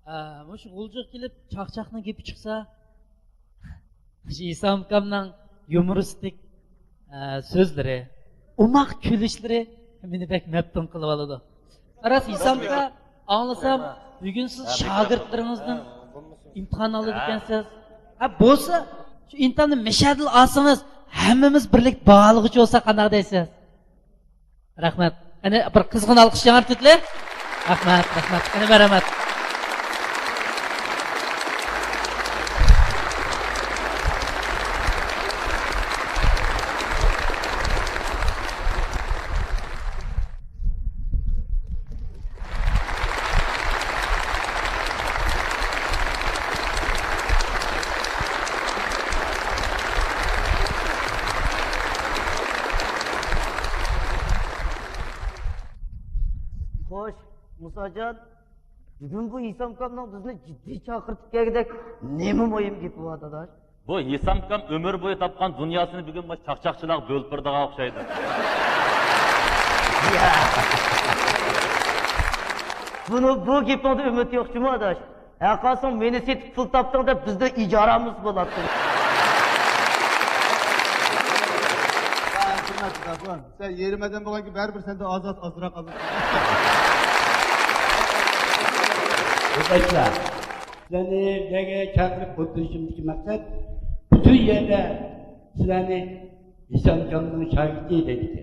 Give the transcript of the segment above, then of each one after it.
Mush G'uljiq kelib chaqchaqning gapi chiqsa, Isom akamning yumoristik so'zlari, umoq kulishlari meni bek maftun qilib oladi. Aras Isom aka, anglasam, bugun siz shogirdlaringizning imtihon oladi ekansiz. Bo'lsa, shu imtihonni mashadil olsangiz, hammamiz birlik bog'lig'ichi bo'lsa qanday deysiz? Rahmat. Ana bir qizg'in alqish yangartitlar. Rahmat. Ana marhamat. Musajon, bugun bu Isom akamning bizni jiddiy chaqirtib kelgandek nima mo'yim gap bo'ladi adash? Bu Isom akam umr bo'yi topgan dunyosini bugun bu chaqchaqchilar bo'lpirdiga o'xshaydi. Bu gapingda umid yo'qchimi adash? Aqasam meni setib pul topding deb bizda ijoramiz bo'ladi. Sen yerimeden bulan ki berber sen de azra kalır. Arkadaşlar, sizleri nege çağırıp oturuşumdaki maksat, bütün yerde sizleri İslam canlının şahidi dedik.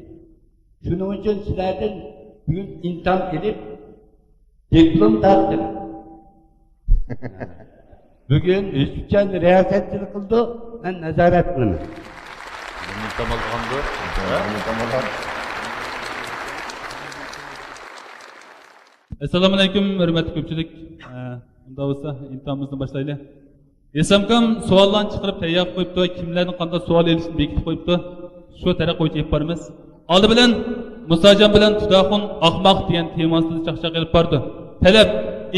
Şunun için sizlerden bugün imtihan edip, diplom dağıttık. Bugün Üsküçen riyasetçilik kıldı, ben nazaret kıldım. Assalomu alaykum, hurmatli ko'pchilik. Unda bo'lsa, imtihonimizni boshlaylik. Isom akam savollarni chiqarib tayyor qo'yibdi, kimlarning qanday savol berishini bekitib qo'yibdi. Shu tariqa o'tib boramiz. Oldi bilan Musajon bilan Tudaxun ahmoq degan temasida chaqchaq qilib bordi. Talab,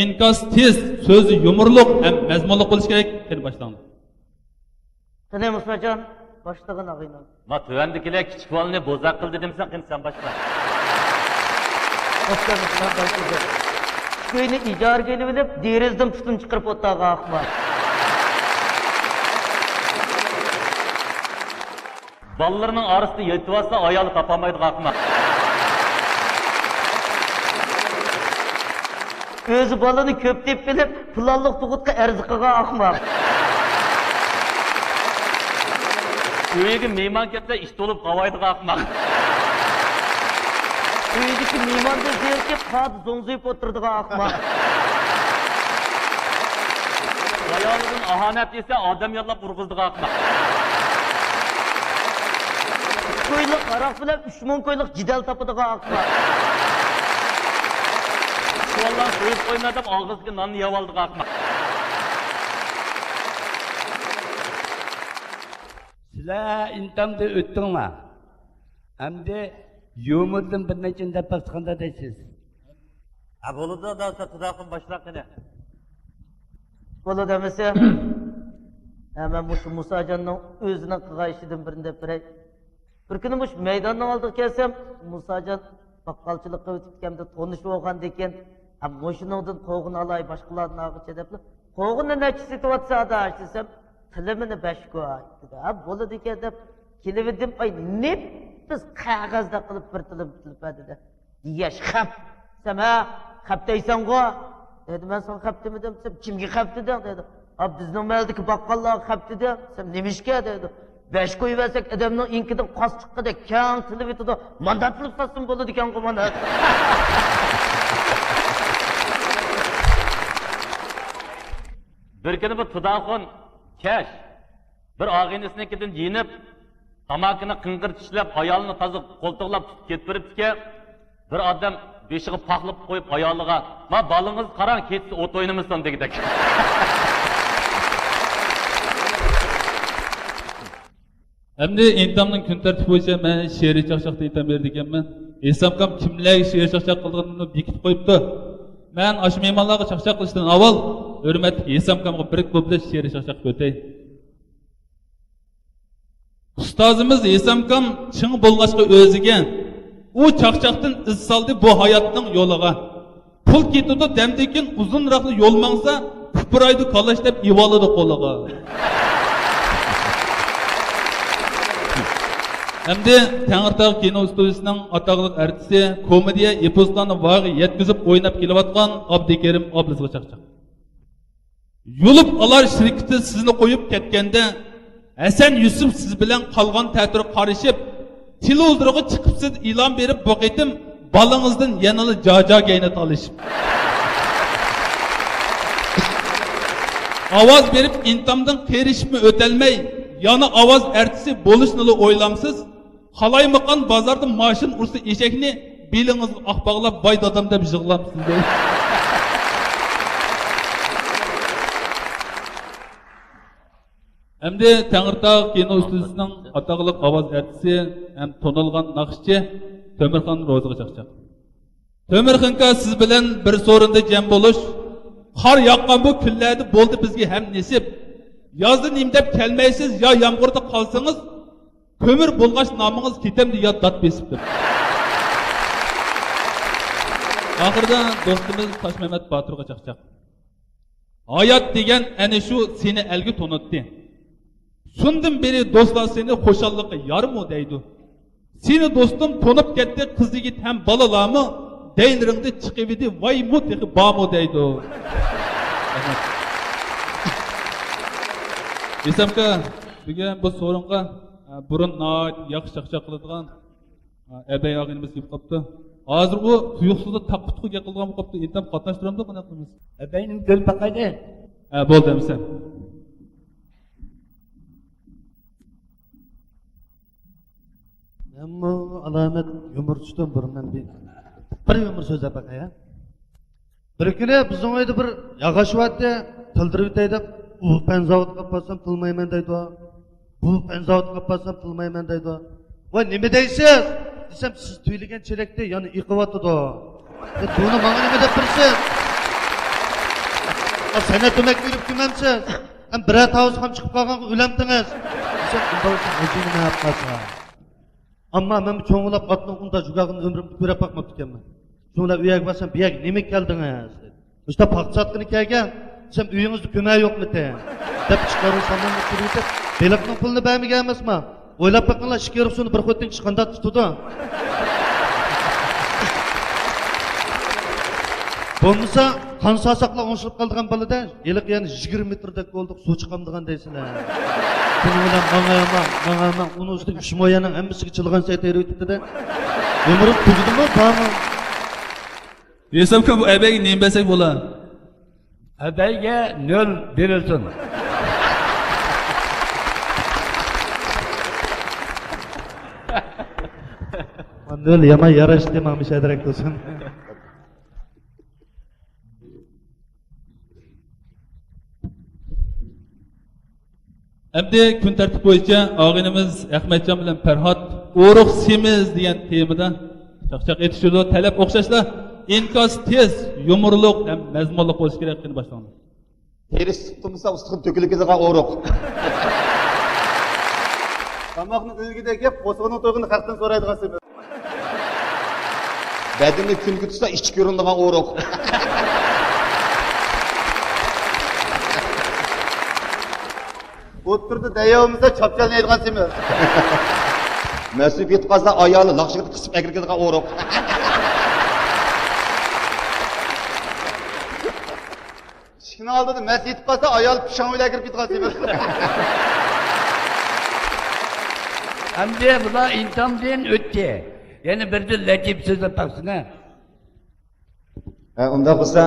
inkos tez, so'zi yumurliq ham mazmunli bo'lishi kerak. Qani boshlaylik. Qani Musajon, başlığın ağıyla. Ma tüvendikiler küçük valini bozak kıl dedim sen başla. Başkanımızdan başlayacak. Köyüne icar gelip edip, derizden tutun çıkırıp otağa akma. Ballarının arasında yetivasa ayalı tapamaydı kalkma. Özü balını köptep bilip, pılallık tuğutka erzikıga akma. Köyüge meyman ketse işte olup havaydı kalkma. Köydeki meyman da zerkep, kadı zonzuyup oturduğu akma. Ayağının ahanet ise adam yallap vurguzdu kalkma. Köylük arak bile 3 köylük cidel tapıdığı akma. Şu Allah'ın soyup koymadım ağızki nanı yavaldı kalkma. Sizler imtihanda öttünler. Hem de yumurdan bir neçin de baskında deysiz. Bolu da Tudaxun başlak yine. Bolu demese, hemen Musa Can'ın özüne kıgayışıdın birinde birey. Bir günü meydandan aldık kelsem, Musa Can bakkalçılıkka ötüp kemde tonuşu olgan deken, moşunudun koğun alay başkalarının ağıç edepli. Koğun ne neçisi tuvatsa da açtısam, tilimini 5 koy. Bolu deken de, kilividim ay ne biz kağızda kılıp bir tilim edildi. Diyeş xap. Sen xap deysen go. Dedi ben sana xap demedim. Sen kimge xap dedin dedi. Abi bizden meldeki bakkallığa xap dedi. Sen nemişke dedi. 5 koy versek adamın inkiden kas çıktı de kağın tilim etidi. Mandatlık satsın bolu diken kumandat. Bir kere bu Tudaxun keş. Bir ağaynisinikiden giyinip, tamakını kıngır tişlep, ayalını tazı koltuqlap kettirip ki, bir adam beşiği paxlıp koyup ayalığa, ma balınız qaran ketsi ot oynamısın degidek. Endi imtihonning kun tartibi bo'yicha men she'riy chaqchaqda aytib berdiganman. Isom akam kimlarga she'riy chaqchaq qilganini bekitib qo'yibdi. Men ash mehmonlarga chaqchaq qilishdan avval hurmatli Isom akamga bir ko'plab she'riy chaqchaq o'tay. Ustozimiz Isom akam ching bo'lg'achqa o'ziga u chaqchaqdan iz soldi bu hayotning yo'liga. pul ketadi, demdan keyin uzunroq yo'l mangsa, pupuraydi qalash deb ivoladi qo'liga. Hamda Tangirtog' kino studiyasining ataqliq artisti, komediya eposlarni vag'i yetkazib o'ynab kelayotgan Abdukerim Oblizga chaqchaq. Yulib alar shirkati sizni qo'yib ketganda, Hasan Yusuf siz bilan qolgan ta'tir qarishib, televizorga chiqib siz e'lon berib boqitim, balangizdan yanali jajagayni talishib. Ovoz berib intamdan qerishmi o'talmay, yana ovoz artisi bo'lishni o'ylamsiz. Xalaymaqan bozorda mashin ursa eshakni belingizga oqbog'lab boy dadam deb yig'lamsiz. Hamda Tangirtog' kino studiyasining ataqliq ovoz artisi ham tonilgan naqshchi Temirxon Ro'ziga chaqchaq. Temirxonka siz bilan bir so'rinda jam bo'lish, qor yoqqan bu kunlarda bo'ldi bizga ham nasib. Yozda nim deb kelmaysiz, yo yomg'irda qolsangiz, ko'mir bo'lg'ash nomingiz ketamdi yo dod besibdi. Oxirida do'stimiz Toshmamat Boturga chaqchaq. Hayot degan ana shu seni alga to'natdi. Shundan beri do'stlar seni xo'shallikqa yormi deydi. Seni do'stim to'nib ketdi, qiz yigit ham balalarmi? Deyliringda chiqib edi, voy mutaqi bormi deydi. Esamka, bugun bu so'ringa burun yaxshi chaqchaq qiladigan abay og'inimiz kelib qopti. Hozir u tuyuqsizda taqqutuga qilgan bo'lib qopti. Endi qatnashtiramda qanaqa qilamiz? Abayning dil paqaydi. Bo'ldi misan. Ammo alamet yumur tushdim burundan bir yumur so'zlab bakaya. Bir kuni bizning uyda bir yog'ashyapti, tildirib o'tay deb, u panzavodga qopsam tilmayman deydi. Bu panzavodga qopsam tilmayman deydi. Voy nima deysiz? Desam siz tuyilgan chelakda yana yiqyapti-da. Buni menga nima deb tursiz? Sana demak berib kimamsiz? Ham bir tavus ham chiqib qolganga o'lamdingiz. Desam unda o'zini nima yapqasa? Amma men cho'ng'ilab otning unda jugag'ini umrimda ko'rib boqmabdi ekanman. Cho'ng'ilab uyga borsam, "Buyag nima keldingiz?" dedi. O'shda paxchatqini kelgan. Desam, "Uyingizda ko'mak yo'qmi?" dedi. Deb chiqarib samimni turib, "Beliqning pulini bermagan emasmi? O'ylab boqinglar, shikirib suni bir xo'tning chiqanda tutdi." Bo'lmasa, qon sasaqlar o'ngshilib qoldigan bolada, yiliq yana 20 metrdek bo'ldik, suv chiqamdigan deysizlar. Buni bilan manga uni ustiga 3 moyaning hammasiga chilg'an saytayri o'tibdi-da. Umrim tugdimi, tamam. Esamka bu abayga nima bersak bo'lar? Abayga 0 berilsin. Nol yama yarash demamiş ederek olsun. Endi kun tartib bo'yicha og'inimiz Ahmadjon bilan Farhod "O'ruq semiz" degan temada chaqchaq etishdi. Talab o'xshashlar inkos tez, yumurliq ham mazmunli bo'lish kerakligini boshlandi. Teri sıktımsa ıstığın tökülükizine oğruk. Tamaqni o'lgida kelib, qo'sg'ini to'g'ini xalqdan so'raydigan semiz. Bedini kün kütüse işçi göründüğün oğruk. O'ttirdi dayovimizda chopchalmaydigan semiz. Mesut yetqazda ayalı laqşıqı qısıp egirgizine oğruk. Shikni oldida mas yetib qolsa, ayol pishon o'yla kirib ketgan semiz. Hamdi bular intamdan o'tdi. Yani bir de latif so'zlab taqsina. Unda bo'lsa,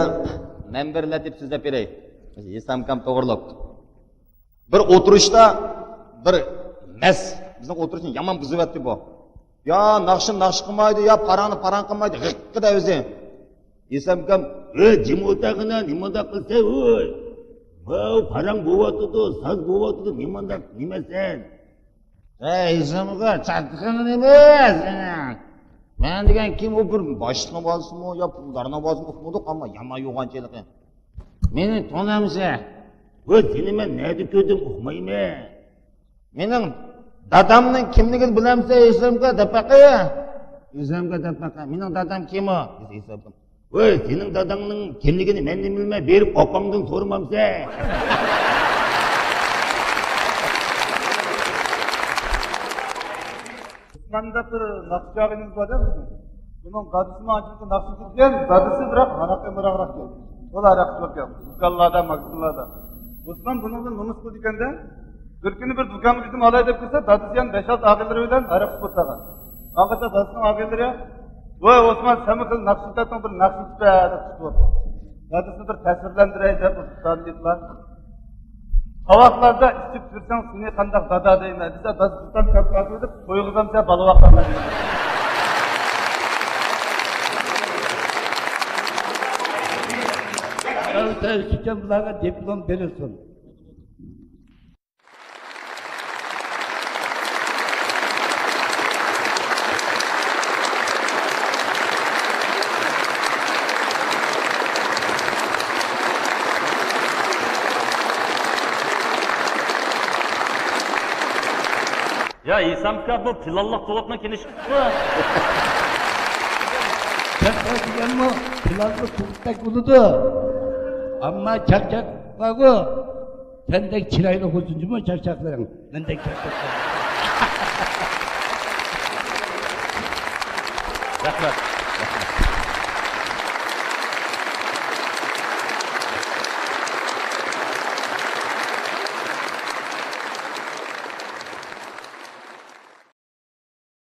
men bir latif so'zlab beray. Esam kam to'g'rilab. Bir o'tirishda bir mas bizning o'tirishni yomon buzyapti bu. Ya naqshin naqsh qilmaydi, ya parani paran qilmaydi, g'iqqida o'zi. Esam kam, jimotagina nimada qilsa, oy. Voy, parang bo'yotdi, saz bo'yotdi, nimada nimasan? Esamga chaqqani emas. Men degan kim u bir boshliqni bo'lsinmi yo pullarni bo'lsinmi uqmadik ammo yomon yo'g'onchilik. Meni tonamsa, Voy, seni men neydi ko'rdim uqmayman. Mening dadamning kimligini bilamsa, esamga dapaqa. esamga dapaqa. Mening dadam kim o? Esam. Ой, senin dadаңның kimligini men de bilme, berip opamdan sormamsa. Osman'da bir nakşi ağabeyimiz var ya bizim. Bunun dadısını acısı nakşi tutken, dadısı bırak, harakı bırak gel. O da harakı bakıyor. Dükkanlarda, maksimlarda. Osman bunun numus bu dükende. Bir günü bir dükkanı bizim alay deyip kırsa, dadısı yan 5-6 ağabeyleri öyle harakı tutlagan. Ağabeyde dadısının ağabeyleri, "Vay Osman, sen mi kıl nakşi tutatın bir nakşi tutma" dep tuttu. Dadısını bir tesirlendirey dep tutan deyipler. Tavaklarda içip жүрсең seni kandak dada deyme. Bize dastıktan köprü edip koyuldan size balı vakarlar deyme. Sen şükür bunlara diplom verirsin. Ya İsamka bu pilallık dolapına keliş. Sen diyen mi? Planlı kurttak uludu. Ama çarçak var o. Sendek çıraylı huzuncu mu çarçakların? Bendek çarçakların. Rahmet.